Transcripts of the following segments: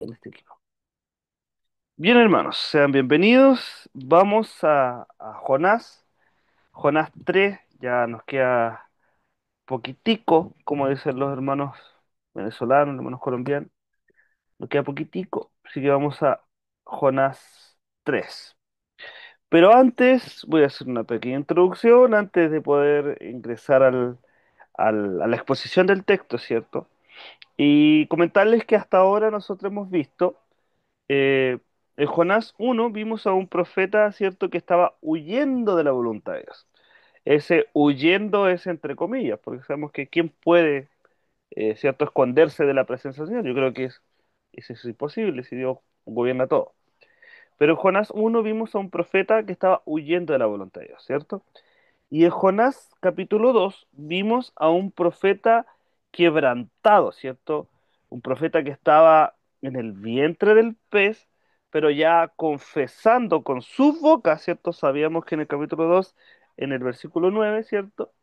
en este equipo. Bien, hermanos, sean bienvenidos. Vamos a Jonás. Jonás 3, ya nos queda poquitico, como dicen los hermanos venezolanos, hermanos colombianos. Nos queda poquitico, así que vamos a Jonás 3. Pero antes voy a hacer una pequeña introducción antes de poder ingresar a la exposición del texto, ¿cierto? Y comentarles que hasta ahora nosotros hemos visto eh, en Jonás 1 vimos a un profeta, ¿cierto?, que estaba huyendo de la voluntad de Dios. Ese huyendo es entre comillas, porque sabemos que quién puede, ¿cierto?, esconderse de la presencia del Señor. Yo creo que eso es imposible si Dios gobierna todo. Pero en Jonás 1 vimos a un profeta que estaba huyendo de la voluntad de Dios, ¿cierto? Y en Jonás capítulo 2 vimos a un profeta quebrantado, ¿cierto? Un profeta que estaba en el vientre del pez, pero ya confesando con su boca, ¿cierto? Sabíamos que en el capítulo 2 en el versículo 9, ¿cierto?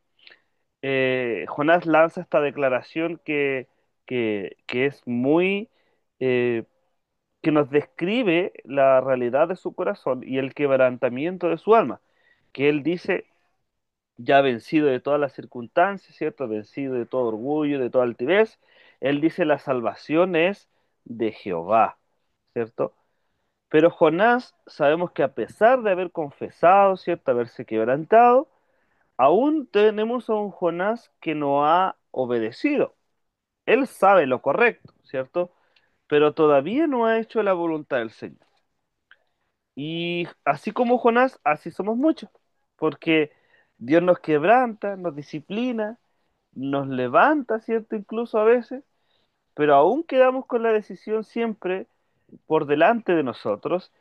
Jonás lanza esta declaración que es muy, eh, que nos describe la realidad de su corazón y el quebrantamiento de su alma, que él dice ya vencido de todas las circunstancias, ¿cierto? Vencido de todo orgullo, de toda altivez. Él dice la salvación es de Jehová, ¿cierto? Pero Jonás sabemos que a pesar de haber confesado, ¿cierto? Haberse quebrantado, aún tenemos a un Jonás que no ha obedecido. Él sabe lo correcto, ¿cierto? Pero todavía no ha hecho la voluntad del Señor. Y así como Jonás, así somos muchos, porque Dios nos quebranta, nos disciplina, nos levanta, ¿cierto? Incluso a veces, pero aún quedamos con la decisión siempre por delante de nosotros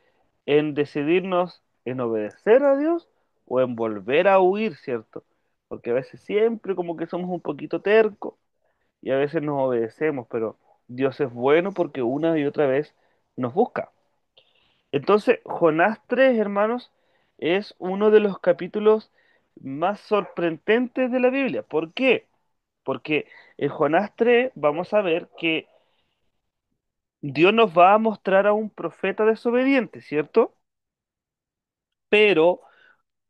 en decidirnos en obedecer a Dios o en volver a huir, ¿cierto? Porque a veces siempre como que somos un poquito tercos y a veces nos obedecemos, pero Dios es bueno porque una y otra vez nos busca. Entonces, Jonás 3, hermanos, es uno de los capítulos más sorprendentes de la Biblia. ¿Por qué? Porque en Jonás 3 vamos a ver que Dios nos va a mostrar a un profeta desobediente, ¿cierto? Pero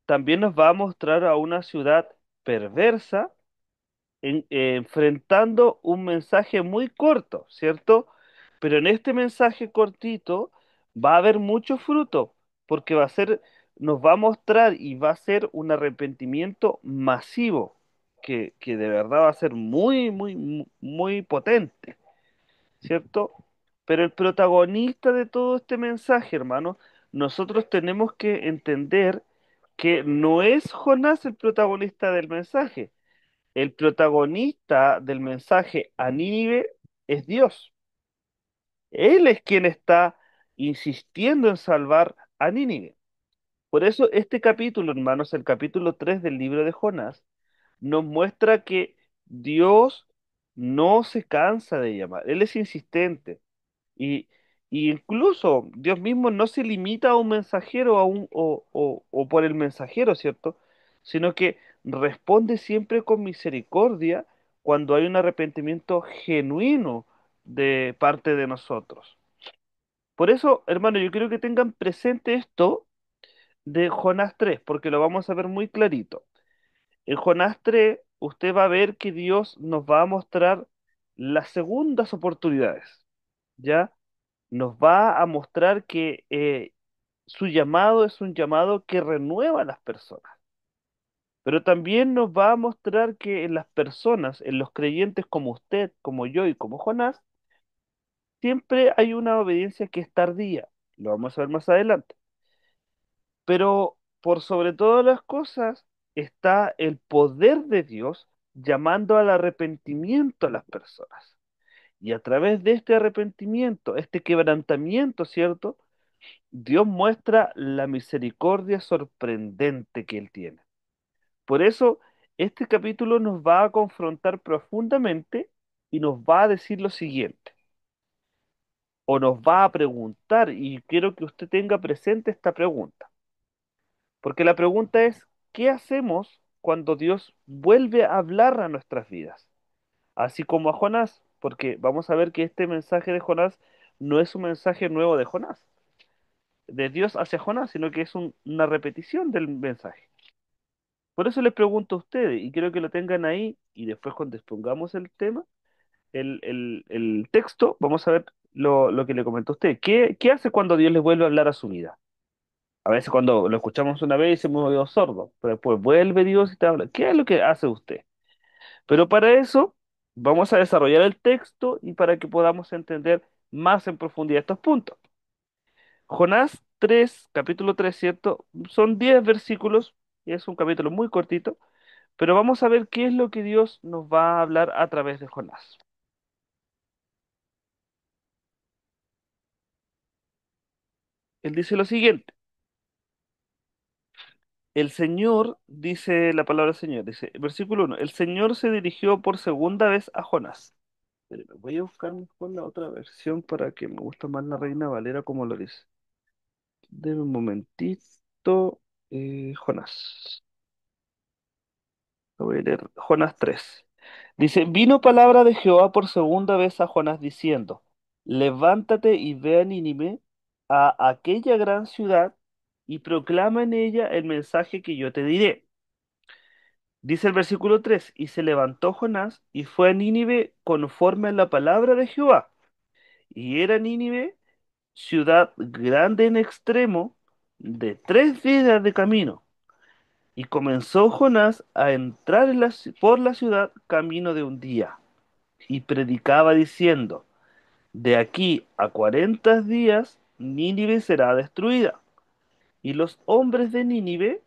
también nos va a mostrar a una ciudad perversa enfrentando un mensaje muy corto, ¿cierto? Pero en este mensaje cortito va a haber mucho fruto, porque nos va a mostrar y va a ser un arrepentimiento masivo, que de verdad va a ser muy potente, ¿cierto? Pero el protagonista de todo este mensaje, hermano, nosotros tenemos que entender que no es Jonás el protagonista del mensaje. El protagonista del mensaje a Nínive es Dios. Él es quien está insistiendo en salvar a Nínive. Por eso este capítulo, hermanos, el capítulo 3 del libro de Jonás, nos muestra que Dios no se cansa de llamar. Él es insistente. Y, y incluso Dios mismo no se limita a un mensajero o por el mensajero, ¿cierto? Sino que responde siempre con misericordia cuando hay un arrepentimiento genuino de parte de nosotros. Por eso, hermano, yo quiero que tengan presente esto de Jonás 3, porque lo vamos a ver muy clarito. En Jonás 3, usted va a ver que Dios nos va a mostrar las segundas oportunidades, ¿ya? Nos va a mostrar que su llamado es un llamado que renueva a las personas, pero también nos va a mostrar que en las personas, en los creyentes como usted, como yo y como Jonás, siempre hay una obediencia que es tardía, lo vamos a ver más adelante, pero por sobre todas las cosas está el poder de Dios llamando al arrepentimiento a las personas. Y a través de este arrepentimiento, este quebrantamiento, ¿cierto? Dios muestra la misericordia sorprendente que Él tiene. Por eso, este capítulo nos va a confrontar profundamente y nos va a decir lo siguiente, o nos va a preguntar, y quiero que usted tenga presente esta pregunta, porque la pregunta es, ¿qué hacemos cuando Dios vuelve a hablar a nuestras vidas? Así como a Jonás, porque vamos a ver que este mensaje de Jonás no es un mensaje nuevo de Jonás, de Dios hacia Jonás, sino que es una repetición del mensaje. Por eso les pregunto a ustedes, y quiero que lo tengan ahí, y después cuando expongamos el tema, el texto, vamos a ver lo que le comentó usted. ¿Qué hace cuando Dios les vuelve a hablar a su vida? A veces cuando lo escuchamos una vez hemos oído sordo, pero después vuelve Dios y te habla. ¿Qué es lo que hace usted? Pero para eso vamos a desarrollar el texto y para que podamos entender más en profundidad estos puntos. Jonás 3, capítulo 3, ¿cierto? Son 10 versículos y es un capítulo muy cortito, pero vamos a ver qué es lo que Dios nos va a hablar a través de Jonás. Él dice lo siguiente. El Señor, dice la palabra Señor, dice, versículo 1, el Señor se dirigió por segunda vez a Jonás. Espérame, voy a buscar mejor la otra versión para que me gusta más la Reina Valera como lo dice. Deme un momentito. Jonás. Lo voy a leer. Jonás 3. Dice, vino palabra de Jehová por segunda vez a Jonás diciendo, levántate y ve a Nínive, a aquella gran ciudad, y proclama en ella el mensaje que yo te diré. Dice el versículo 3, y se levantó Jonás y fue a Nínive conforme a la palabra de Jehová. Y era Nínive ciudad grande en extremo, de 3 días de camino. Y comenzó Jonás a entrar por la ciudad camino de un día, y predicaba diciendo, de aquí a 40 días Nínive será destruida. Y los hombres de Nínive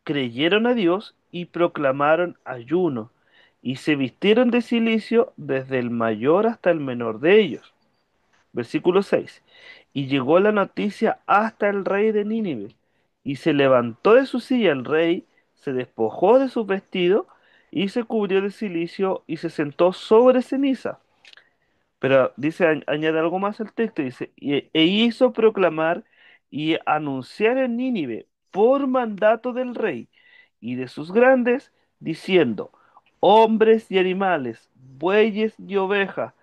creyeron a Dios y proclamaron ayuno, y se vistieron de cilicio desde el mayor hasta el menor de ellos. Versículo 6. Y llegó la noticia hasta el rey de Nínive, y se levantó de su silla el rey, se despojó de sus vestidos, y se cubrió de cilicio, y se sentó sobre ceniza. Pero dice, añade algo más al texto, dice, e hizo proclamar y anunciar en Nínive por mandato del rey y de sus grandes, diciendo, hombres y animales, bueyes y ovejas,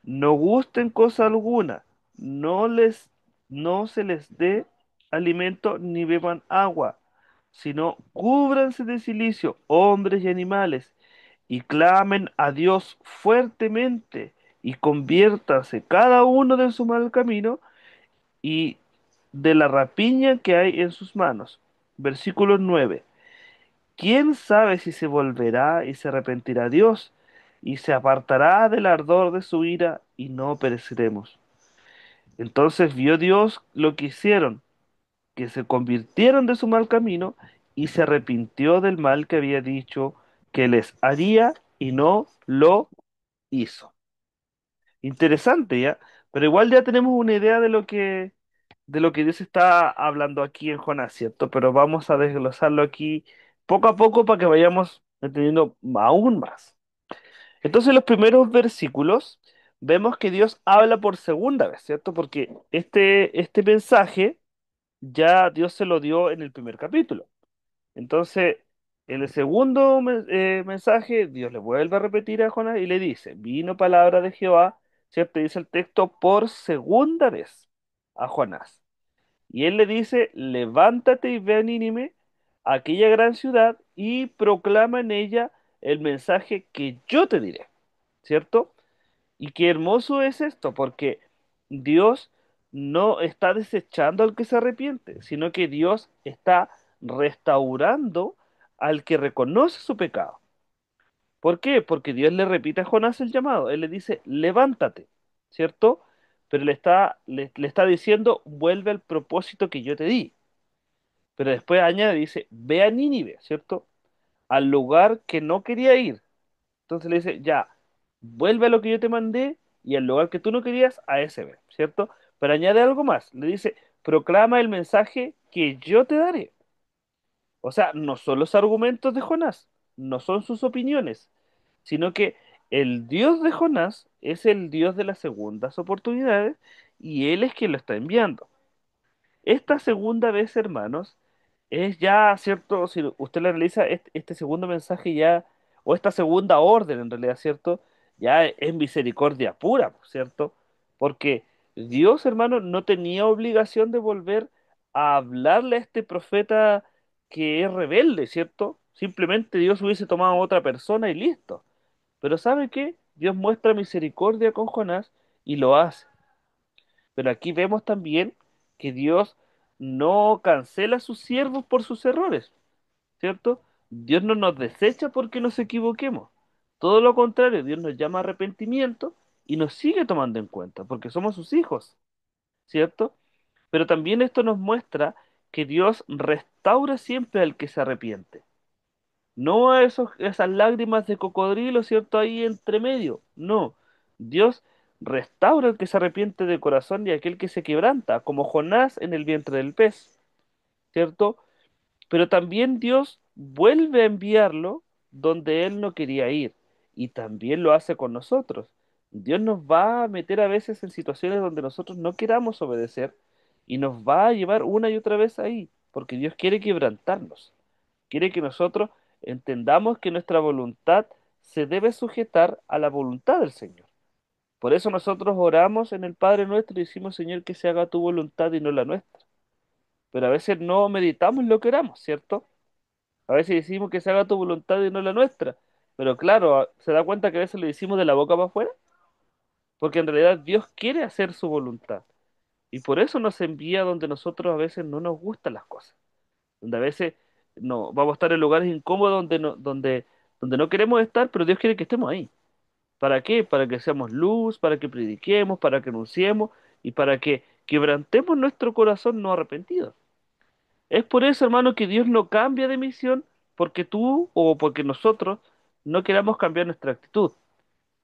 no gusten cosa alguna, no les, no se les dé alimento ni beban agua, sino cúbranse de cilicio, hombres y animales, y clamen a Dios fuertemente, y conviértanse cada uno de su mal camino y de la rapiña que hay en sus manos. Versículo 9. ¿Quién sabe si se volverá y se arrepentirá Dios y se apartará del ardor de su ira y no pereceremos? Entonces vio Dios lo que hicieron, que se convirtieron de su mal camino y se arrepintió del mal que había dicho que les haría y no lo hizo. Interesante, ¿ya? Pero igual ya tenemos una idea de lo que Dios está hablando aquí en Jonás, ¿cierto? Pero vamos a desglosarlo aquí poco a poco para que vayamos entendiendo aún más. Entonces, los primeros versículos vemos que Dios habla por segunda vez, ¿cierto? Porque este mensaje ya Dios se lo dio en el primer capítulo. Entonces, en el segundo mensaje, Dios le vuelve a repetir a Jonás y le dice, vino palabra de Jehová, ¿cierto? Dice el texto por segunda vez a Jonás. Y él le dice, levántate y ve a Nínive, aquella gran ciudad, y proclama en ella el mensaje que yo te diré, ¿cierto? Y qué hermoso es esto, porque Dios no está desechando al que se arrepiente, sino que Dios está restaurando al que reconoce su pecado. ¿Por qué? Porque Dios le repite a Jonás el llamado. Él le dice, levántate, ¿cierto? Pero le está diciendo, vuelve al propósito que yo te di. Pero después añade, dice, ve a Nínive, ¿cierto? Al lugar que no quería ir. Entonces le dice, ya, vuelve a lo que yo te mandé y al lugar que tú no querías, a ese ve, ¿cierto? Pero añade algo más, le dice, proclama el mensaje que yo te daré. O sea, no son los argumentos de Jonás, no son sus opiniones, sino que el Dios de Jonás es el Dios de las segundas oportunidades y Él es quien lo está enviando. Esta segunda vez, hermanos, es ya, ¿cierto? Si usted lo analiza, este segundo mensaje ya, o esta segunda orden en realidad, ¿cierto? Ya es misericordia pura, ¿cierto? Porque Dios, hermano, no tenía obligación de volver a hablarle a este profeta que es rebelde, ¿cierto? Simplemente Dios hubiese tomado a otra persona y listo. Pero ¿sabe qué? Dios muestra misericordia con Jonás y lo hace. Pero aquí vemos también que Dios no cancela a sus siervos por sus errores, ¿cierto? Dios no nos desecha porque nos equivoquemos. Todo lo contrario, Dios nos llama a arrepentimiento y nos sigue tomando en cuenta porque somos sus hijos, ¿cierto? Pero también esto nos muestra que Dios restaura siempre al que se arrepiente. No a esas lágrimas de cocodrilo, ¿cierto? Ahí entre medio. No. Dios restaura al que se arrepiente de corazón y aquel que se quebranta, como Jonás en el vientre del pez, ¿cierto? Pero también Dios vuelve a enviarlo donde él no quería ir. Y también lo hace con nosotros. Dios nos va a meter a veces en situaciones donde nosotros no queramos obedecer y nos va a llevar una y otra vez ahí, porque Dios quiere quebrantarnos. Quiere que nosotros entendamos que nuestra voluntad se debe sujetar a la voluntad del Señor. Por eso nosotros oramos en el Padre nuestro y decimos, Señor, que se haga tu voluntad y no la nuestra. Pero a veces no meditamos lo que oramos, ¿cierto? A veces decimos que se haga tu voluntad y no la nuestra. Pero claro, se da cuenta que a veces le decimos de la boca para afuera, porque en realidad Dios quiere hacer su voluntad. Y por eso nos envía donde nosotros a veces no nos gustan las cosas. Donde a veces no, vamos a estar en lugares incómodos donde no queremos estar, pero Dios quiere que estemos ahí. ¿Para qué? Para que seamos luz, para que prediquemos, para que anunciemos y para que quebrantemos nuestro corazón no arrepentido. Es por eso, hermano, que Dios no cambia de misión porque tú o porque nosotros no queramos cambiar nuestra actitud.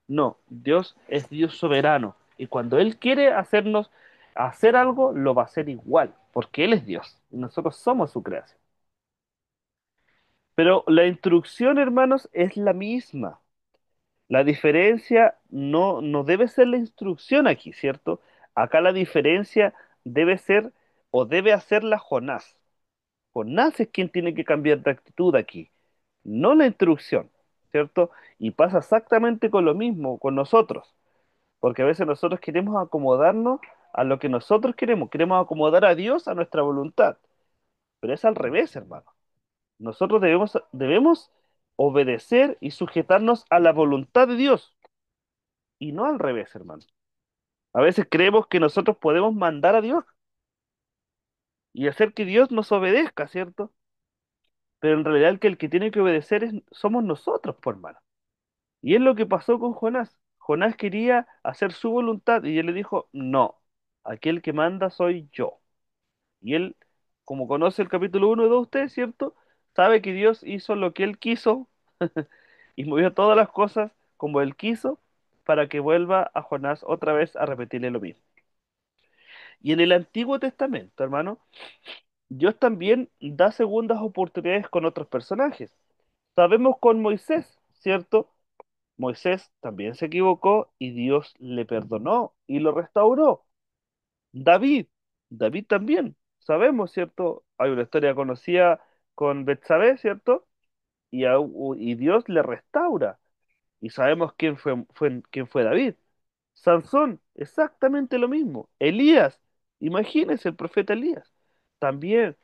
No, Dios es Dios soberano y cuando Él quiere hacernos hacer algo, lo va a hacer igual, porque Él es Dios y nosotros somos su creación. Pero la instrucción, hermanos, es la misma. La diferencia no debe ser la instrucción aquí, ¿cierto? Acá la diferencia debe ser o debe hacerla Jonás. Jonás es quien tiene que cambiar de actitud aquí, no la instrucción, ¿cierto? Y pasa exactamente con lo mismo con nosotros, porque a veces nosotros queremos acomodarnos a lo que nosotros queremos, queremos acomodar a Dios a nuestra voluntad, pero es al revés, hermano. Nosotros debemos obedecer y sujetarnos a la voluntad de Dios y no al revés, hermano. A veces creemos que nosotros podemos mandar a Dios y hacer que Dios nos obedezca, ¿cierto? Pero en realidad el que tiene que obedecer somos nosotros, por hermano. Y es lo que pasó con Jonás. Jonás quería hacer su voluntad y él le dijo, no, aquel que manda soy yo. Y él, como conoce el capítulo 1 y 2 de usted, ¿cierto? Sabe que Dios hizo lo que él quiso y movió todas las cosas como él quiso para que vuelva a Jonás otra vez a repetirle lo mismo. Y en el Antiguo Testamento, hermano, Dios también da segundas oportunidades con otros personajes. Sabemos con Moisés, ¿cierto? Moisés también se equivocó y Dios le perdonó y lo restauró. David, David también, sabemos, ¿cierto? Hay una historia conocida con Betsabé, ¿cierto? Y Dios le restaura. Y sabemos quién fue David. Sansón, exactamente lo mismo. Elías, imagínense el profeta Elías, también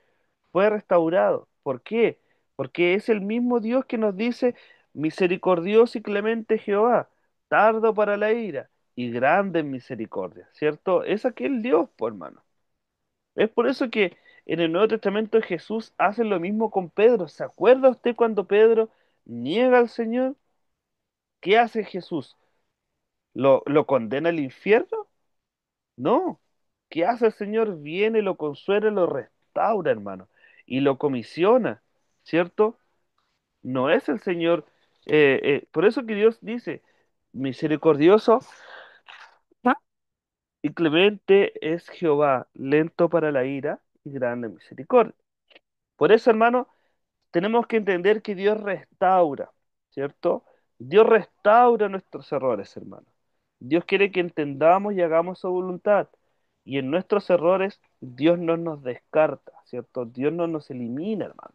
fue restaurado. ¿Por qué? Porque es el mismo Dios que nos dice, misericordioso y clemente Jehová, tardo para la ira y grande en misericordia, ¿cierto? Es aquel Dios, por hermano. Es por eso que en el Nuevo Testamento Jesús hace lo mismo con Pedro. ¿Se acuerda usted cuando Pedro niega al Señor? ¿Qué hace Jesús? ¿Lo condena al infierno? No. ¿Qué hace el Señor? Viene, lo consuela, lo restaura, hermano, y lo comisiona, ¿cierto? No es el Señor. Por eso que Dios dice, misericordioso y clemente es Jehová, lento para la ira y grande en misericordia. Por eso, hermano, tenemos que entender que Dios restaura, ¿cierto? Dios restaura nuestros errores, hermano. Dios quiere que entendamos y hagamos su voluntad. Y en nuestros errores, Dios no nos descarta, ¿cierto? Dios no nos elimina, hermano.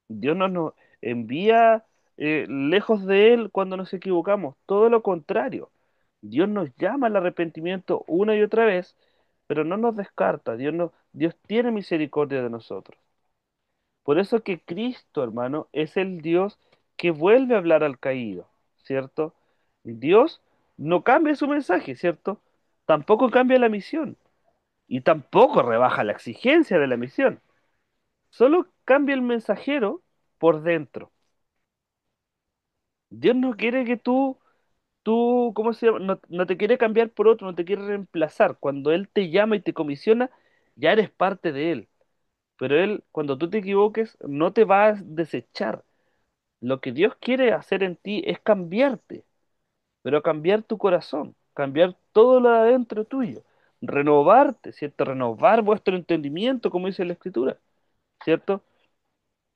Dios no nos envía lejos de Él cuando nos equivocamos. Todo lo contrario. Dios nos llama al arrepentimiento una y otra vez pero no nos descarta. Dios tiene misericordia de nosotros. Por eso que Cristo, hermano, es el Dios que vuelve a hablar al caído, ¿cierto? Dios no cambia su mensaje, ¿cierto? Tampoco cambia la misión y tampoco rebaja la exigencia de la misión. Solo cambia el mensajero por dentro. Dios no quiere que ¿cómo se llama? No te quiere cambiar por otro, no te quiere reemplazar. Cuando Él te llama y te comisiona, ya eres parte de Él. Pero Él, cuando tú te equivoques, no te va a desechar. Lo que Dios quiere hacer en ti es cambiarte, pero cambiar tu corazón, cambiar todo lo de adentro tuyo, renovarte, ¿cierto? Renovar vuestro entendimiento, como dice la Escritura, ¿cierto?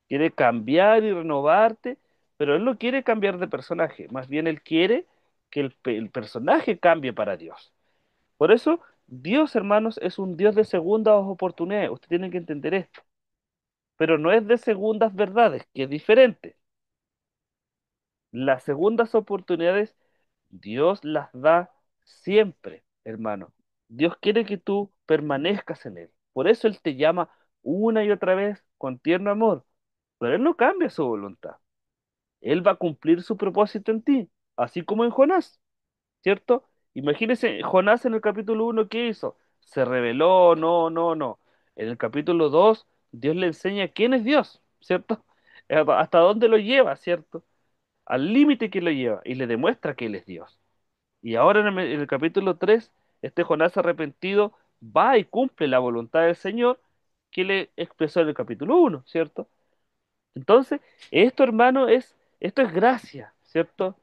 Quiere cambiar y renovarte, pero Él no quiere cambiar de personaje, más bien Él quiere que el personaje cambie para Dios. Por eso, Dios, hermanos, es un Dios de segundas oportunidades. Usted tiene que entender esto, pero no es de segundas verdades, que es diferente. Las segundas oportunidades Dios las da siempre, hermano. Dios quiere que tú permanezcas en Él. Por eso Él te llama una y otra vez con tierno amor. Pero Él no cambia su voluntad. Él va a cumplir su propósito en ti, así como en Jonás, ¿cierto? Imagínese, Jonás en el capítulo 1, ¿qué hizo? Se rebeló, no, no, no. En el capítulo 2, Dios le enseña quién es Dios, ¿cierto? Hasta dónde lo lleva, ¿cierto? Al límite que lo lleva y le demuestra que Él es Dios. Y ahora en el capítulo 3, este Jonás arrepentido va y cumple la voluntad del Señor que le expresó en el capítulo 1, ¿cierto? Entonces, esto es gracia, ¿cierto?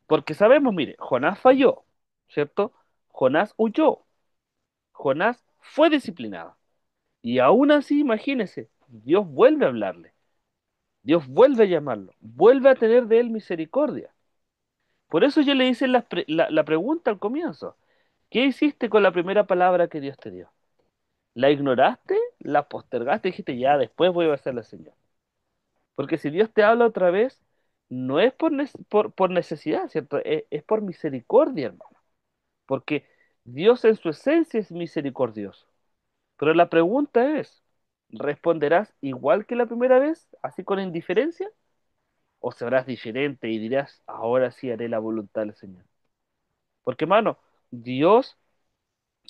Porque sabemos, mire, Jonás falló, ¿cierto? Jonás huyó, Jonás fue disciplinado. Y aún así, imagínese, Dios vuelve a hablarle, Dios vuelve a llamarlo, vuelve a tener de él misericordia. Por eso yo le hice la pregunta al comienzo. ¿Qué hiciste con la primera palabra que Dios te dio? ¿La ignoraste? ¿La postergaste? Dijiste, ya, después voy a hacer la señal. Porque si Dios te habla otra vez, no es por necesidad, ¿cierto? Es por misericordia, hermano. Porque Dios en su esencia es misericordioso. Pero la pregunta es, ¿responderás igual que la primera vez, así con indiferencia? ¿O serás diferente y dirás, ahora sí haré la voluntad del Señor? Porque, hermano, Dios,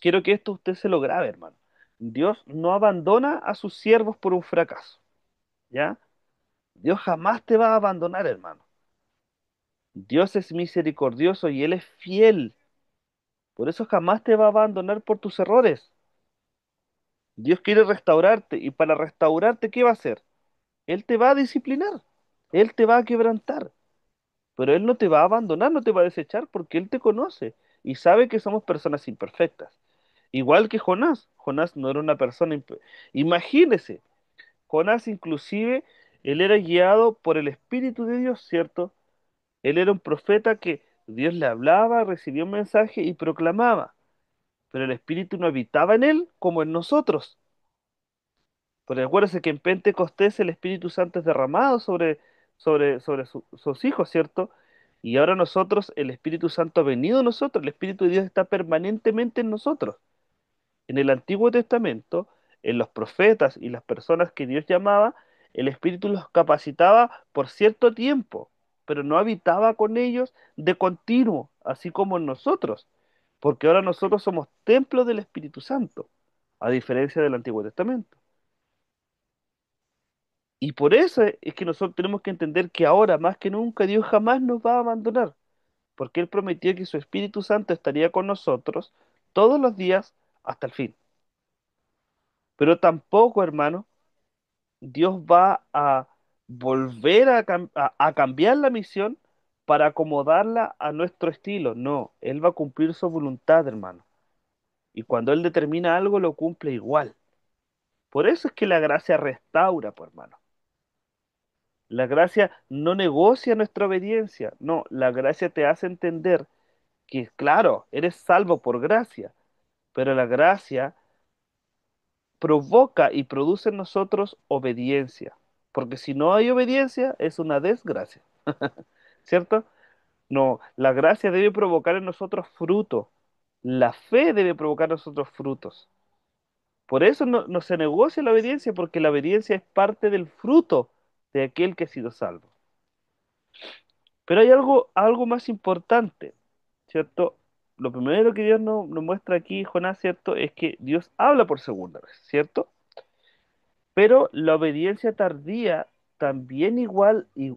quiero que esto usted se lo grabe, hermano. Dios no abandona a sus siervos por un fracaso, ¿ya? Dios jamás te va a abandonar, hermano. Dios es misericordioso y Él es fiel. Por eso jamás te va a abandonar por tus errores. Dios quiere restaurarte y para restaurarte, ¿qué va a hacer? Él te va a disciplinar, Él te va a quebrantar, pero Él no te va a abandonar, no te va a desechar porque Él te conoce y sabe que somos personas imperfectas. Igual que Jonás, Jonás no era una persona. Imagínese, Jonás inclusive, él era guiado por el Espíritu de Dios, ¿cierto? Él era un profeta que Dios le hablaba, recibía un mensaje y proclamaba, pero el Espíritu no habitaba en él como en nosotros. Porque acuérdense que en Pentecostés el Espíritu Santo es derramado sobre sus hijos, ¿cierto? Y ahora nosotros, el Espíritu Santo ha venido a nosotros, el Espíritu de Dios está permanentemente en nosotros. En el Antiguo Testamento, en los profetas y las personas que Dios llamaba, el Espíritu los capacitaba por cierto tiempo, pero no habitaba con ellos de continuo, así como en nosotros, porque ahora nosotros somos templo del Espíritu Santo, a diferencia del Antiguo Testamento. Y por eso es que nosotros tenemos que entender que ahora, más que nunca, Dios jamás nos va a abandonar, porque Él prometió que su Espíritu Santo estaría con nosotros todos los días hasta el fin. Pero tampoco, hermano, Dios va a volver a cambiar la misión para acomodarla a nuestro estilo. No, Él va a cumplir su voluntad, hermano. Y cuando Él determina algo, lo cumple igual. Por eso es que la gracia restaura, pues, hermano. La gracia no negocia nuestra obediencia. No, la gracia te hace entender que, claro, eres salvo por gracia, pero la gracia provoca y produce en nosotros obediencia. Porque si no hay obediencia, es una desgracia. ¿Cierto? No, la gracia debe provocar en nosotros fruto. La fe debe provocar en nosotros frutos. Por eso no se negocia la obediencia, porque la obediencia es parte del fruto de aquel que ha sido salvo. Pero hay algo más importante, ¿cierto? Lo primero que Dios nos muestra aquí, Jonás, ¿cierto? Es que Dios habla por segunda vez, ¿cierto? Pero la obediencia tardía también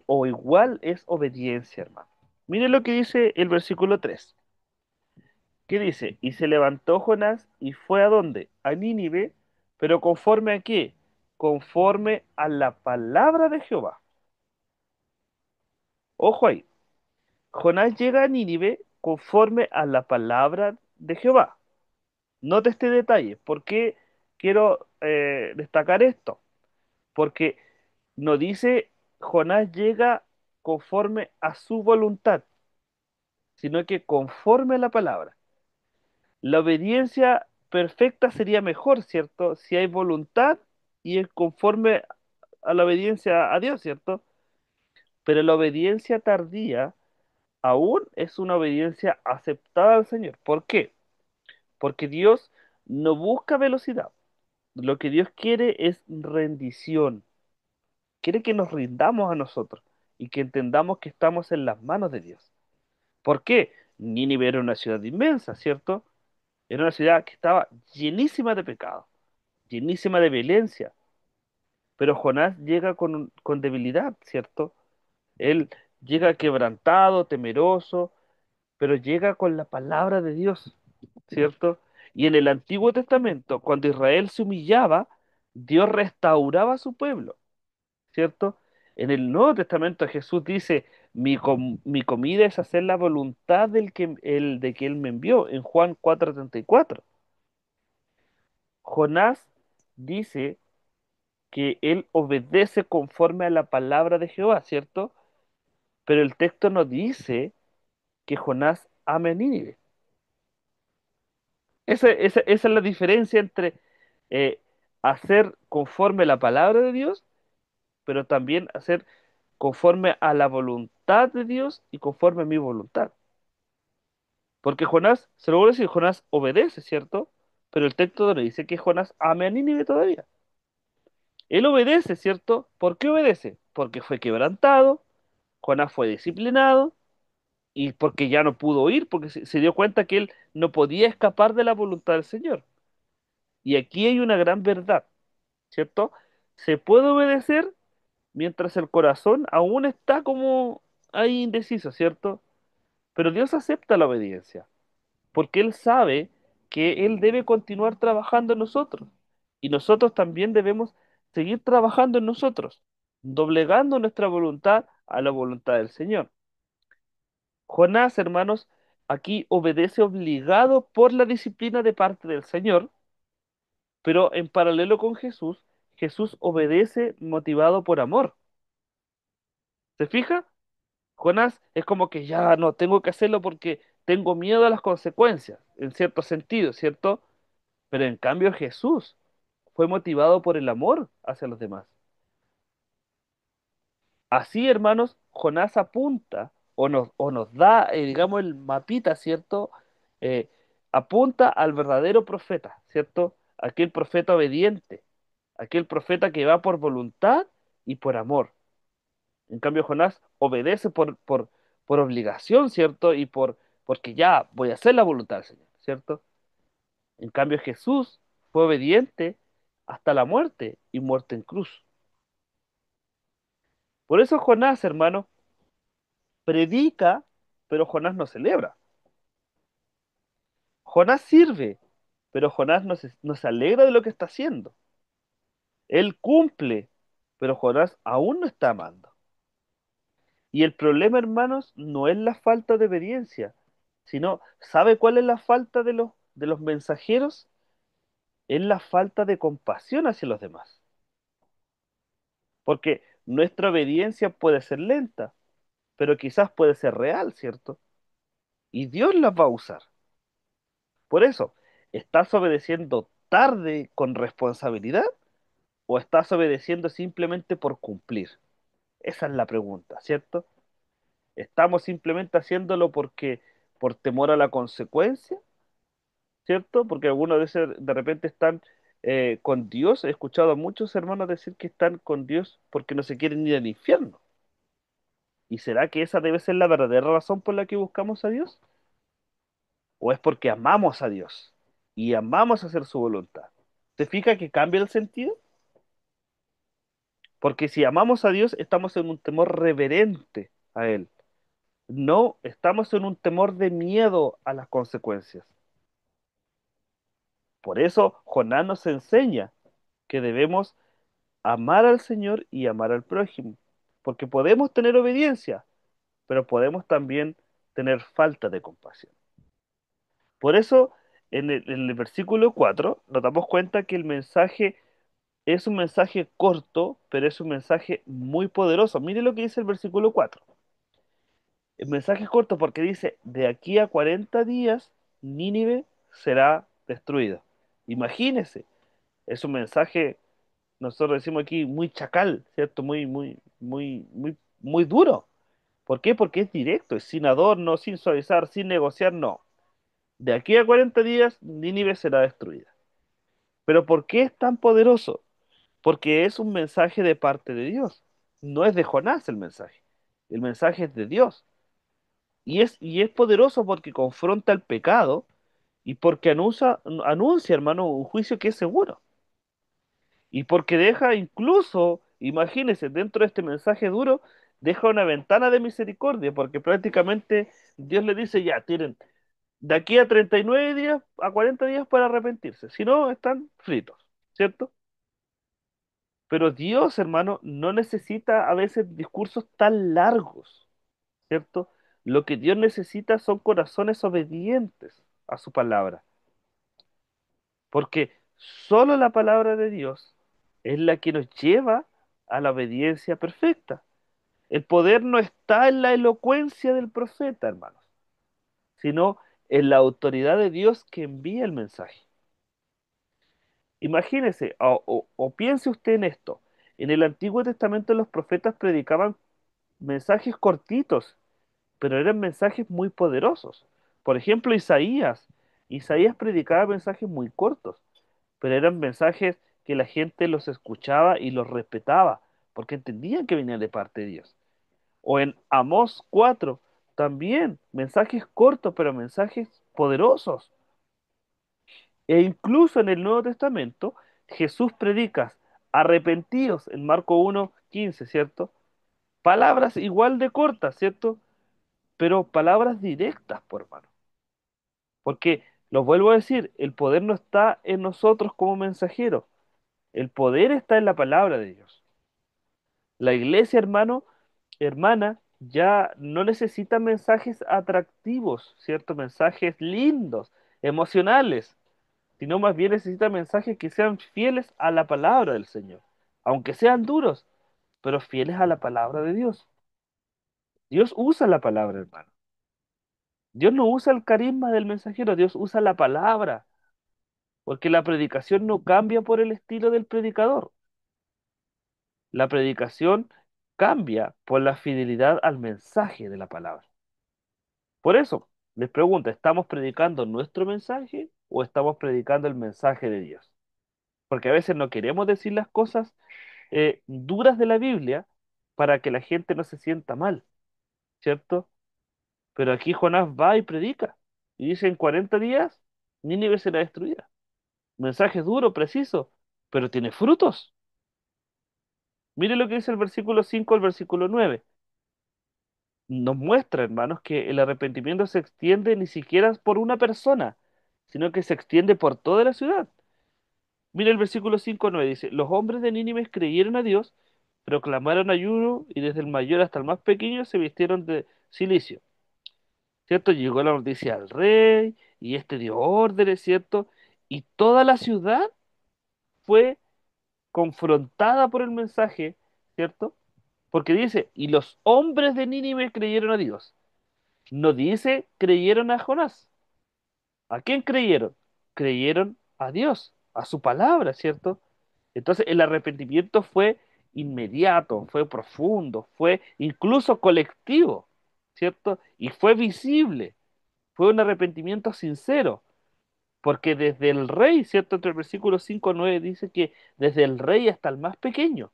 o igual es obediencia, hermano. Mire lo que dice el versículo 3. ¿Qué dice? Y se levantó Jonás y fue a dónde? A Nínive, pero conforme a qué? Conforme a la palabra de Jehová. Ojo ahí. Jonás llega a Nínive conforme a la palabra de Jehová. Note este detalle. ¿Por qué quiero destacar esto? Porque no dice Jonás llega conforme a su voluntad, sino que conforme a la palabra. La obediencia perfecta sería mejor, ¿cierto? Si hay voluntad y es conforme a la obediencia a Dios, ¿cierto? Pero la obediencia tardía aún es una obediencia aceptada al Señor. ¿Por qué? Porque Dios no busca velocidad. Lo que Dios quiere es rendición. Quiere que nos rindamos a nosotros y que entendamos que estamos en las manos de Dios. ¿Por qué? Nínive era una ciudad inmensa, ¿cierto? Era una ciudad que estaba llenísima de pecado, llenísima de violencia. Pero Jonás llega con debilidad, ¿cierto? Él llega quebrantado, temeroso, pero llega con la palabra de Dios, ¿cierto? Y en el Antiguo Testamento, cuando Israel se humillaba, Dios restauraba a su pueblo, ¿cierto? En el Nuevo Testamento Jesús dice, mi comida es hacer la voluntad de que Él me envió, en Juan 4:34. Jonás dice que él obedece conforme a la palabra de Jehová, ¿cierto? Pero el texto no dice que Jonás ame a Nínive. Esa es la diferencia entre eh, hacer conforme a la palabra de Dios, pero también hacer conforme a la voluntad de Dios y conforme a mi voluntad. Porque Jonás, se lo voy a decir, Jonás obedece, ¿cierto? Pero el texto no dice que Jonás ame a Nínive todavía. Él obedece, ¿cierto? ¿Por qué obedece? Porque fue quebrantado, Jonás fue disciplinado y porque ya no pudo ir, porque se dio cuenta que él no podía escapar de la voluntad del Señor. Y aquí hay una gran verdad, ¿cierto? Se puede obedecer mientras el corazón aún está como ahí indeciso, ¿cierto? Pero Dios acepta la obediencia, porque Él sabe que Él debe continuar trabajando en nosotros. Y nosotros también debemos seguir trabajando en nosotros, doblegando nuestra voluntad a la voluntad del Señor. Jonás, hermanos, aquí obedece obligado por la disciplina de parte del Señor, pero en paralelo con Jesús, Jesús obedece motivado por amor. ¿Se fija? Jonás es como que ya no tengo que hacerlo porque tengo miedo a las consecuencias, en cierto sentido, ¿cierto? Pero en cambio Jesús fue motivado por el amor hacia los demás. Así, hermanos, Jonás apunta o nos da, digamos, el mapita, ¿cierto? Eh, Apunta al verdadero profeta, ¿cierto? Aquel profeta obediente, aquel profeta que va por voluntad y por amor. En cambio, Jonás obedece por obligación, ¿cierto? Porque ya voy a hacer la voluntad del Señor, ¿cierto? En cambio, Jesús fue obediente hasta la muerte y muerte en cruz. Por eso Jonás, hermano, predica, pero Jonás no celebra. Jonás sirve, pero Jonás no se alegra de lo que está haciendo. Él cumple, pero Jonás aún no está amando. Y el problema, hermanos, no es la falta de obediencia, sino, ¿sabe cuál es la falta de los mensajeros? Es la falta de compasión hacia los demás. Porque nuestra obediencia puede ser lenta, pero quizás puede ser real, ¿cierto? Y Dios las va a usar. Por eso, ¿estás obedeciendo tarde con responsabilidad o estás obedeciendo simplemente por cumplir? Esa es la pregunta, ¿cierto? ¿Estamos simplemente haciéndolo por temor a la consecuencia? ¿Cierto? Porque algunos de repente están con Dios. He escuchado a muchos hermanos decir que están con Dios porque no se quieren ir al infierno. ¿Y será que esa debe ser la verdadera razón por la que buscamos a Dios? ¿O es porque amamos a Dios y amamos hacer su voluntad? ¿Se fija que cambia el sentido? Porque si amamos a Dios, estamos en un temor reverente a Él. No estamos en un temor de miedo a las consecuencias. Por eso Jonás nos enseña que debemos amar al Señor y amar al prójimo. Porque podemos tener obediencia, pero podemos también tener falta de compasión. Por eso, en el versículo 4 nos damos cuenta que el mensaje es un mensaje corto, pero es un mensaje muy poderoso. Mire lo que dice el versículo 4. El mensaje es corto porque dice, de aquí a 40 días, Nínive será destruida. Imagínese, es un mensaje, nosotros decimos aquí, muy chacal, ¿cierto? Muy duro. ¿Por qué? Porque es directo, es sin adorno, sin suavizar, sin negociar, no. De aquí a 40 días, Nínive será destruida. Pero ¿por qué es tan poderoso? Porque es un mensaje de parte de Dios. No es de Jonás el mensaje. El mensaje es de Dios. Y es poderoso porque confronta el pecado y porque anuncia, hermano, un juicio que es seguro. Y porque deja incluso, imagínense, dentro de este mensaje duro, deja una ventana de misericordia, porque prácticamente Dios le dice, ya, tienen de aquí a 39 días, a 40 días para arrepentirse. Si no, están fritos, ¿cierto? Pero Dios, hermano, no necesita a veces discursos tan largos, ¿cierto? Lo que Dios necesita son corazones obedientes a su palabra, porque solo la palabra de Dios es la que nos lleva a la obediencia perfecta. El poder no está en la elocuencia del profeta, hermanos, sino en la autoridad de Dios que envía el mensaje. Imagínese o piense usted en esto. En el Antiguo Testamento los profetas predicaban mensajes cortitos, pero eran mensajes muy poderosos. Por ejemplo, Isaías. Isaías predicaba mensajes muy cortos, pero eran mensajes que la gente los escuchaba y los respetaba, porque entendían que venían de parte de Dios. O en Amós 4, también mensajes cortos, pero mensajes poderosos. E incluso en el Nuevo Testamento, Jesús predica, arrepentíos en Marco 1:15, ¿cierto? Palabras igual de cortas, ¿cierto? Pero palabras directas, por hermano. Porque, lo vuelvo a decir, el poder no está en nosotros como mensajeros, el poder está en la palabra de Dios. La iglesia, hermano, hermana, ya no necesita mensajes atractivos, ¿cierto? Mensajes lindos, emocionales, sino más bien necesita mensajes que sean fieles a la palabra del Señor, aunque sean duros, pero fieles a la palabra de Dios. Dios usa la palabra, hermano. Dios no usa el carisma del mensajero, Dios usa la palabra, porque la predicación no cambia por el estilo del predicador. La predicación cambia por la fidelidad al mensaje de la palabra. Por eso, les pregunto, ¿estamos predicando nuestro mensaje o estamos predicando el mensaje de Dios? Porque a veces no queremos decir las cosas duras de la Biblia para que la gente no se sienta mal, ¿cierto? Pero aquí Jonás va y predica y dice en 40 días Nínive será destruida. Mensaje duro, preciso, pero tiene frutos. Mire lo que dice el versículo 5 al versículo 9. Nos muestra, hermanos, que el arrepentimiento se extiende ni siquiera por una persona, sino que se extiende por toda la ciudad. Mire el versículo 5 al 9, dice, los hombres de Nínive creyeron a Dios, proclamaron ayuno y desde el mayor hasta el más pequeño se vistieron de cilicio, ¿cierto? Llegó la noticia al rey y este dio órdenes, ¿cierto? Y toda la ciudad fue confrontada por el mensaje, ¿cierto? Porque dice, y los hombres de Nínive creyeron a Dios. No dice creyeron a Jonás. ¿A quién creyeron? Creyeron a Dios, a su palabra, ¿cierto? Entonces el arrepentimiento fue inmediato, fue profundo, fue incluso colectivo, ¿cierto? Y fue visible, fue un arrepentimiento sincero. Porque desde el rey, ¿cierto? Entre el versículo 5 a 9 dice que desde el rey hasta el más pequeño.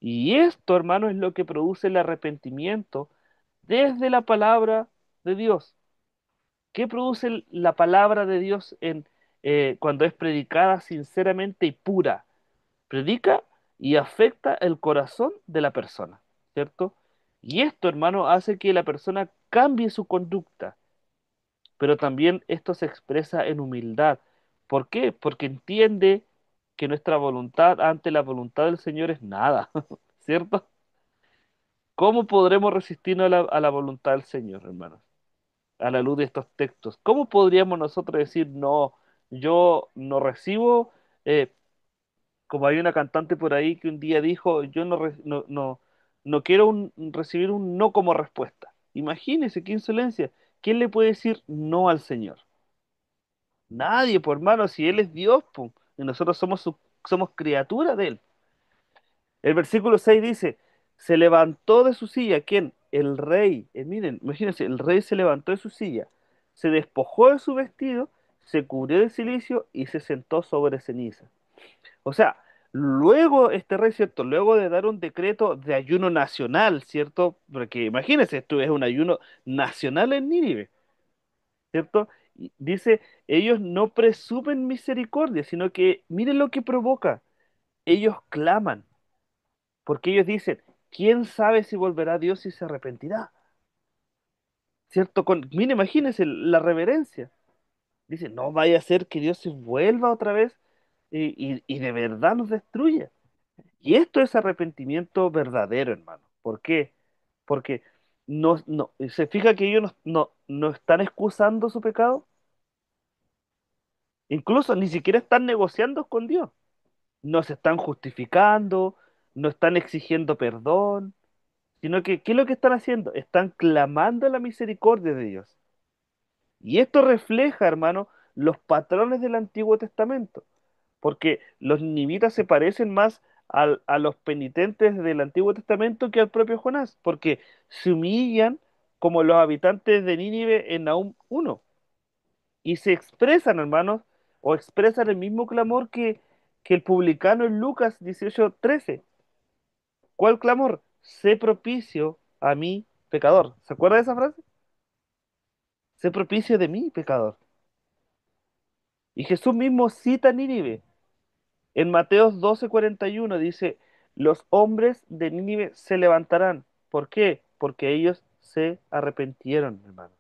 Y esto, hermano, es lo que produce el arrepentimiento desde la palabra de Dios. ¿Qué produce la palabra de Dios cuando es predicada sinceramente y pura? Predica y afecta el corazón de la persona, ¿cierto? Y esto, hermano, hace que la persona cambie su conducta, pero también esto se expresa en humildad. ¿Por qué? Porque entiende que nuestra voluntad ante la voluntad del Señor es nada, ¿cierto? ¿Cómo podremos resistirnos a la voluntad del Señor, hermanos? A la luz de estos textos. ¿Cómo podríamos nosotros decir, no, yo no recibo, como hay una cantante por ahí que un día dijo, yo no quiero recibir un no como respuesta? Imagínese qué insolencia. ¿Quién le puede decir no al Señor? Nadie, por hermano, si Él es Dios, po, y nosotros somos criaturas de Él. El versículo 6 dice, se levantó de su silla, ¿quién? El rey. Miren, imagínense, el rey se levantó de su silla, se despojó de su vestido, se cubrió de cilicio y se sentó sobre ceniza. O sea, luego este rey, ¿cierto? Luego de dar un decreto de ayuno nacional, ¿cierto? Porque imagínense, esto es un ayuno nacional en Nínive, ¿cierto? Y dice, ellos no presumen misericordia, sino que miren lo que provoca. Ellos claman. Porque ellos dicen, ¿quién sabe si volverá Dios y se arrepentirá? ¿Cierto? Mire, imagínense la reverencia. Dicen, no vaya a ser que Dios se vuelva otra vez y de verdad nos destruya. Y esto es arrepentimiento verdadero, hermano. ¿Por qué? Porque se fija que ellos no están excusando su pecado, incluso ni siquiera están negociando con Dios. No se están justificando, no están exigiendo perdón, sino que, ¿qué es lo que están haciendo? Están clamando la misericordia de Dios. Y esto refleja, hermano, los patrones del Antiguo Testamento, porque los ninivitas se parecen más a los penitentes del Antiguo Testamento que al propio Jonás, porque se humillan como los habitantes de Nínive en Nahum 1 y se expresan, hermanos, o expresan el mismo clamor que el publicano en Lucas 18:13. ¿Cuál clamor? Sé propicio a mí, pecador. ¿Se acuerda de esa frase? Sé propicio de mí, pecador. Y Jesús mismo cita a Nínive. En Mateos 12:41 dice, los hombres de Nínive se levantarán. ¿Por qué? Porque ellos se arrepintieron, hermanos.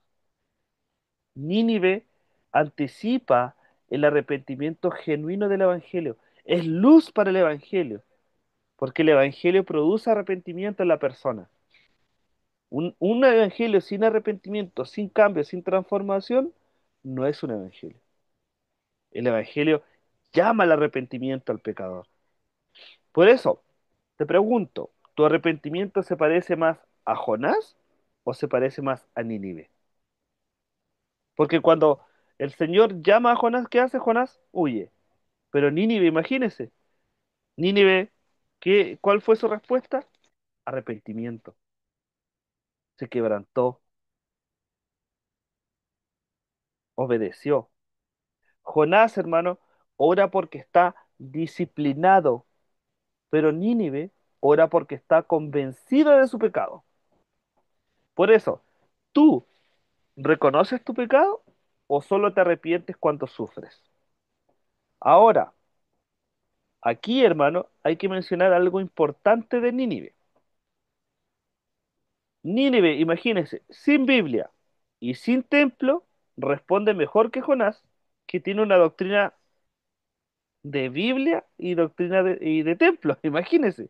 Nínive anticipa el arrepentimiento genuino del Evangelio. Es luz para el Evangelio, porque el Evangelio produce arrepentimiento en la persona. Un evangelio sin arrepentimiento, sin cambio, sin transformación, no es un evangelio. El evangelio llama al arrepentimiento al pecador. Por eso, te pregunto, ¿tu arrepentimiento se parece más a Jonás o se parece más a Nínive? Porque cuando el Señor llama a Jonás, ¿qué hace Jonás? Huye. Pero Nínive, imagínese, Nínive, ¿cuál fue su respuesta? Arrepentimiento. Se quebrantó, obedeció. Jonás, hermano, ora porque está disciplinado, pero Nínive ora porque está convencido de su pecado. Por eso, ¿tú reconoces tu pecado o solo te arrepientes cuando sufres? Ahora, aquí, hermano, hay que mencionar algo importante de Nínive. Nínive, imagínense, sin Biblia y sin templo, responde mejor que Jonás, que tiene una doctrina de Biblia y doctrina de templo. Imagínense.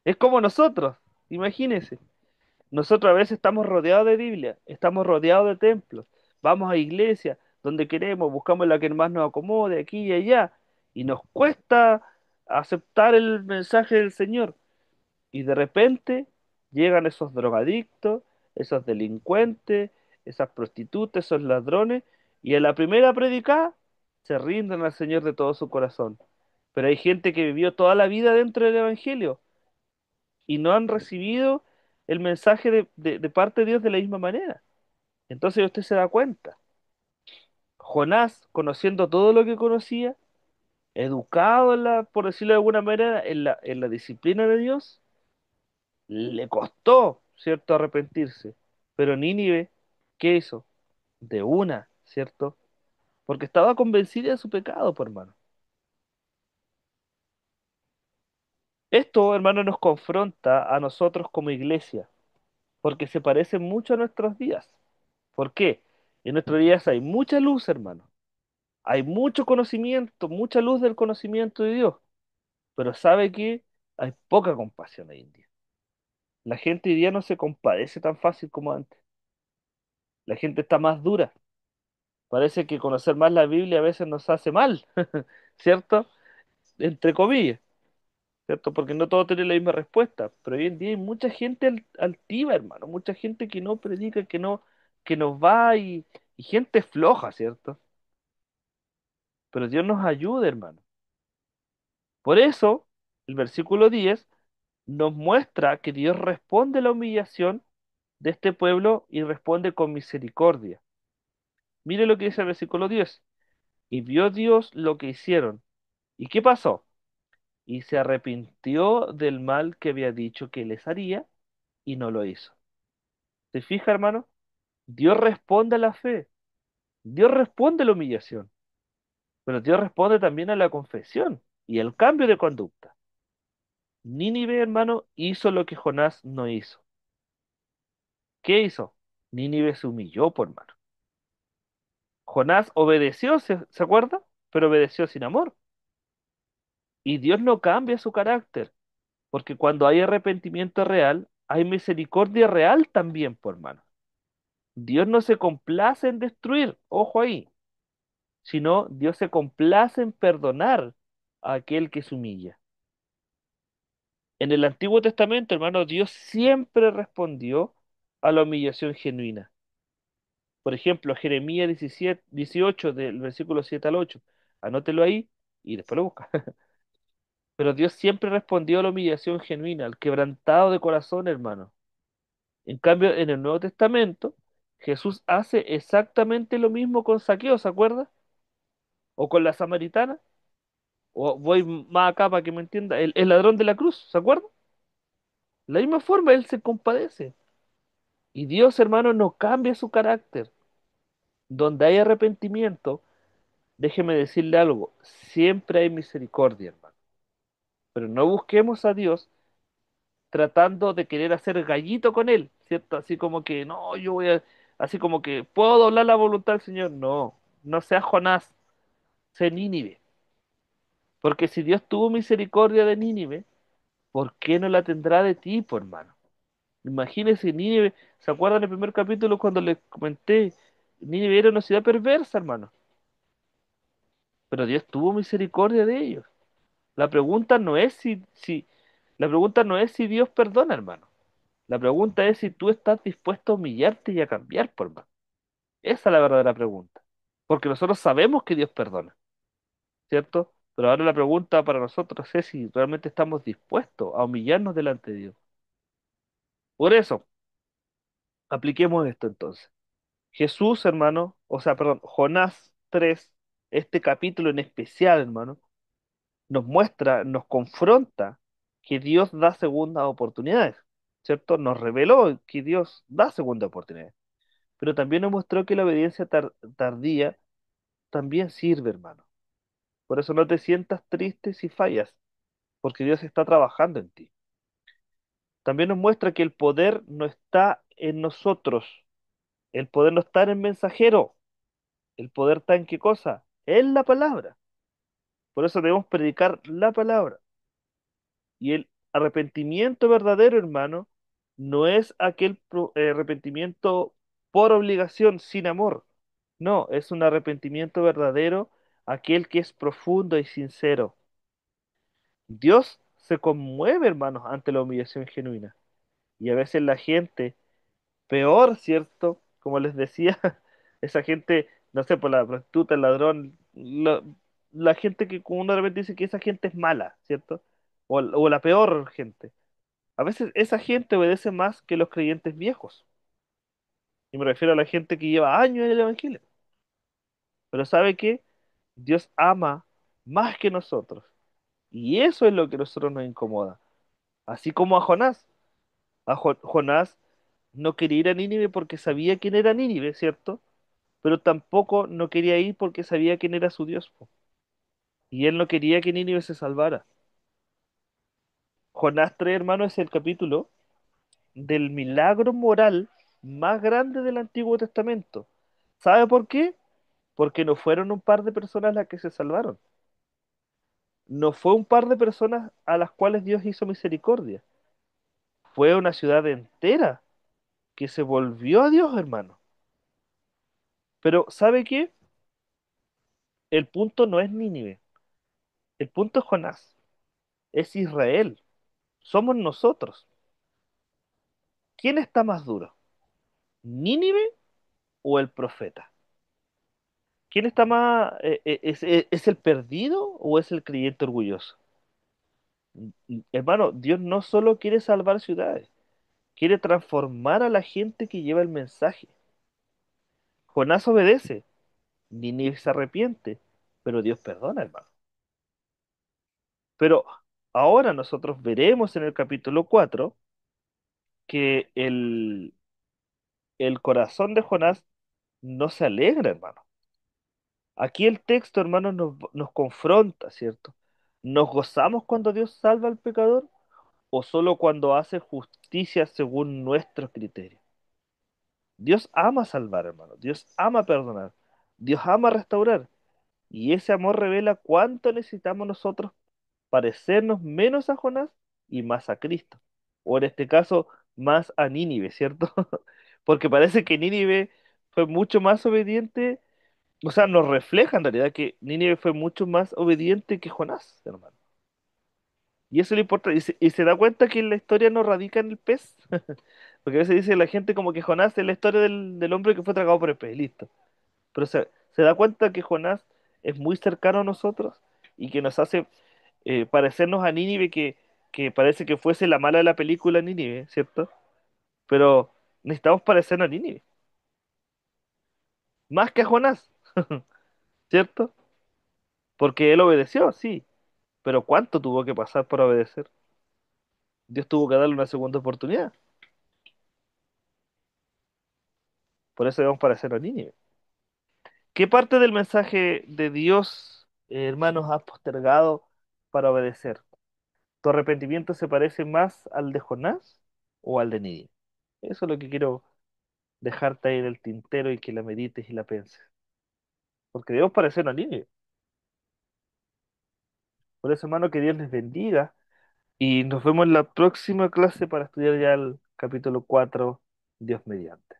Es como nosotros, imagínense. Nosotros a veces estamos rodeados de Biblia, estamos rodeados de templos, vamos a iglesia, donde queremos, buscamos la que más nos acomode, aquí y allá, y nos cuesta aceptar el mensaje del Señor. Y de repente llegan esos drogadictos, esos delincuentes, esas prostitutas, esos ladrones, y en la primera predicada se rinden al Señor de todo su corazón. Pero hay gente que vivió toda la vida dentro del Evangelio y no han recibido el mensaje de parte de Dios de la misma manera. Entonces usted se da cuenta. Jonás, conociendo todo lo que conocía, educado por decirlo de alguna manera, en la disciplina de Dios, le costó, ¿cierto?, arrepentirse. Pero Nínive, ¿qué hizo? De una, ¿cierto? Porque estaba convencida de su pecado, por hermano. Esto, hermano, nos confronta a nosotros como iglesia, porque se parece mucho a nuestros días. ¿Por qué? En nuestros días hay mucha luz, hermano. Hay mucho conocimiento, mucha luz del conocimiento de Dios. Pero ¿sabe qué? Hay poca compasión hoy en día. La gente hoy día no se compadece tan fácil como antes. La gente está más dura. Parece que conocer más la Biblia a veces nos hace mal, ¿cierto? Entre comillas, ¿cierto? Porque no todos tienen la misma respuesta. Pero hoy en día hay mucha gente altiva, hermano. Mucha gente que no predica, que nos va y gente floja, ¿cierto? Pero Dios nos ayuda, hermano. Por eso, el versículo 10 nos muestra que Dios responde a la humillación de este pueblo y responde con misericordia. Mire lo que dice el versículo 10. Y vio Dios lo que hicieron. ¿Y qué pasó? Y se arrepintió del mal que había dicho que les haría y no lo hizo. ¿Se fija, hermano? Dios responde a la fe. Dios responde a la humillación. Pero Dios responde también a la confesión y el cambio de conducta. Nínive, hermano, hizo lo que Jonás no hizo. ¿Qué hizo? Nínive se humilló, por hermano. Jonás obedeció, ¿se acuerda? Pero obedeció sin amor. Y Dios no cambia su carácter, porque cuando hay arrepentimiento real, hay misericordia real también, por hermano. Dios no se complace en destruir, ojo ahí, sino Dios se complace en perdonar a aquel que se humilla. En el Antiguo Testamento, hermano, Dios siempre respondió a la humillación genuina. Por ejemplo, Jeremías 17, 18, del versículo 7 al 8. Anótelo ahí y después lo busca. Pero Dios siempre respondió a la humillación genuina, al quebrantado de corazón, hermano. En cambio, en el Nuevo Testamento, Jesús hace exactamente lo mismo con Saqueo, ¿se acuerda? O con la samaritana, o voy más acá para que me entienda, el ladrón de la cruz, ¿se acuerda? De la misma forma, él se compadece. Y Dios, hermano, no cambia su carácter. Donde hay arrepentimiento, déjeme decirle algo, siempre hay misericordia, hermano. Pero no busquemos a Dios tratando de querer hacer gallito con él, ¿cierto? Así como que, no, así como que, ¿puedo doblar la voluntad del Señor? No, no seas Jonás, sé Nínive. Porque si Dios tuvo misericordia de Nínive, ¿por qué no la tendrá de ti, por hermano? Imagínese Nínive, ¿se acuerdan el primer capítulo cuando les comenté? Nínive era una ciudad perversa, hermano, pero Dios tuvo misericordia de ellos. La pregunta no es la pregunta no es si Dios perdona, hermano. La pregunta es si tú estás dispuesto a humillarte y a cambiar, por hermano. Esa es la verdadera pregunta. Porque nosotros sabemos que Dios perdona, ¿cierto? Pero ahora la pregunta para nosotros es si realmente estamos dispuestos a humillarnos delante de Dios. Por eso, apliquemos esto entonces. Jesús, hermano, o sea, perdón, Jonás 3, este capítulo en especial, hermano, nos muestra, nos confronta que Dios da segundas oportunidades, ¿cierto? Nos reveló que Dios da segundas oportunidades, pero también nos mostró que la obediencia tardía también sirve, hermano. Por eso no te sientas triste si fallas, porque Dios está trabajando en ti. También nos muestra que el poder no está en nosotros, el poder no está en el mensajero, el poder está en qué cosa, en la palabra. Por eso debemos predicar la palabra. Y el arrepentimiento verdadero, hermano, no es aquel arrepentimiento por obligación, sin amor. No, es un arrepentimiento verdadero, aquel que es profundo y sincero. Dios se conmueve, hermanos, ante la humillación genuina. Y a veces la gente, peor, ¿cierto? Como les decía, esa gente, no sé, por la prostituta, el ladrón, la gente que como uno de repente dice que esa gente es mala, ¿cierto? O la peor gente. A veces esa gente obedece más que los creyentes viejos. Y me refiero a la gente que lleva años en el Evangelio. Pero ¿sabe qué? Dios ama más que nosotros. Y eso es lo que a nosotros nos incomoda. Así como a Jonás. Jonás no quería ir a Nínive porque sabía quién era Nínive, ¿cierto? Pero tampoco no quería ir porque sabía quién era su Dios, po. Y él no quería que Nínive se salvara. Jonás 3, hermano, es el capítulo del milagro moral más grande del Antiguo Testamento. ¿Sabe por qué? Porque no fueron un par de personas las que se salvaron. No fue un par de personas a las cuales Dios hizo misericordia. Fue una ciudad entera que se volvió a Dios, hermano. Pero ¿sabe qué? El punto no es Nínive. El punto es Jonás. Es Israel. Somos nosotros. ¿Quién está más duro? ¿Nínive o el profeta? ¿Quién está más... es el perdido o es el creyente orgulloso? Hermano, Dios no solo quiere salvar ciudades, quiere transformar a la gente que lleva el mensaje. Jonás obedece, Nínive se arrepiente, pero Dios perdona, hermano. Pero ahora nosotros veremos en el capítulo 4 que el corazón de Jonás no se alegra, hermano. Aquí el texto, hermano, nos confronta, ¿cierto? ¿Nos gozamos cuando Dios salva al pecador o solo cuando hace justicia según nuestros criterios? Dios ama salvar, hermano. Dios ama perdonar. Dios ama restaurar. Y ese amor revela cuánto necesitamos nosotros parecernos menos a Jonás y más a Cristo. O en este caso, más a Nínive, ¿cierto? Porque parece que Nínive fue mucho más obediente, o sea, nos refleja en realidad que Nínive fue mucho más obediente que Jonás, hermano. Y eso le importa, y se da cuenta que la historia no radica en el pez. Porque a veces dice la gente como que Jonás es la historia del hombre que fue tragado por el pez, listo. Pero se da cuenta que Jonás es muy cercano a nosotros y que nos hace parecernos a Nínive, que parece que fuese la mala de la película Nínive, ¿cierto? Pero necesitamos parecernos a Nínive, más que a Jonás, ¿cierto? Porque él obedeció, sí, pero ¿cuánto tuvo que pasar por obedecer? Dios tuvo que darle una segunda oportunidad, por eso debemos parecernos a Nínive. ¿Qué parte del mensaje de Dios, hermanos, has postergado para obedecer? ¿Tu arrepentimiento se parece más al de Jonás o al de Nínive? Eso es lo que quiero dejarte ahí en el tintero y que la medites y la penses. Porque debemos parecer a Nínive. Por eso, hermano, que Dios les bendiga. Y nos vemos en la próxima clase para estudiar ya el capítulo 4, Dios mediante.